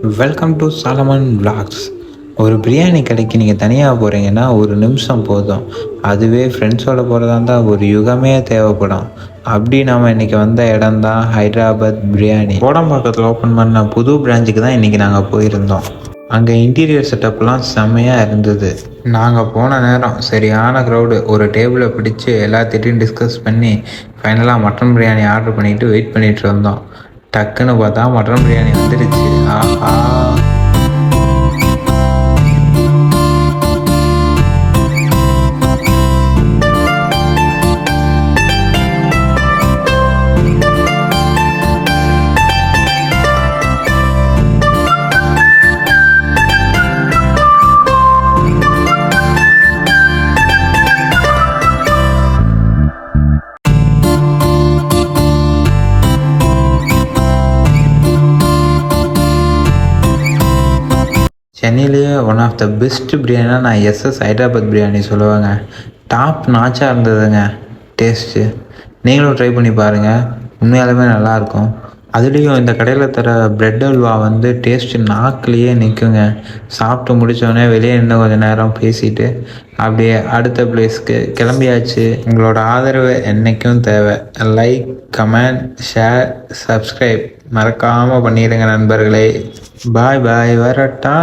Welcome to Solomon vlogs. ஒரு பிரியாணி கடைக்கு நீங்கள் தனியாக போகிறீங்கன்னா ஒரு நிமிஷம் போதும். அதுவே ஃப்ரெண்ட்ஸோட போகிறதா இருந்தால் ஒரு யுகமே தேவைப்படும். அப்படி நாம் இன்றைக்கி வந்த இடம் தான் ஹைதராபாத் பிரியாணி. கோடம்பாக்கத்தில் ஓப்பன் பண்ண புது பிரான்ச்சுக்கு தான் இன்றைக்கி நாங்கள் போயிருந்தோம். அங்கே இன்டீரியர் செட்டப்லாம் செம்மையாக இருந்தது. நாங்கள் போன நேரம் சரியான க்ரௌடு. ஒரு டேபிளை பிடிச்சி எல்லாத்திட்டையும் டிஸ்கஸ் பண்ணி ஃபைனலாக மட்டன் பிரியாணி ஆர்டர் பண்ணிவிட்டு வெயிட் பண்ணிகிட்டு இருந்தோம். டக்குன்னு பார்த்தா மட்டன் பிரியாணி வந்துடுச்சு. ஆஹா! சென்னையிலேயே ஒன் ஆஃப் த பெஸ்ட் பிரியாணினா நான் எஸ்எஸ் ஹைதராபாத் பிரியாணி சொல்லுவேங்க. டாப் நாச்சாக இருந்ததுங்க டேஸ்ட்டு. நீங்களும் ட்ரை பண்ணி பாருங்கள், உண்மையாலுமே நல்லாயிருக்கும். அதுலேயும் இந்த கடையில் தர ப்ரெட் அல்வா வந்து டேஸ்ட்டு நாக்குலேயே நிற்குங்க. சாப்பிட்டு முடித்தோடனே வெளியே இன்னும் கொஞ்சம் நேரம் பேசிட்டு அப்படியே அடுத்த பிளேஸ்க்கு கிளம்பியாச்சு. உங்களோட ஆதரவு என்றைக்கும் தேவை. லைக், கமெண்ட், ஷேர், சப்ஸ்கிரைப் மறக்காமல் பண்ணிடுங்க நண்பர்களே. பாய் பாய், வரட்டா.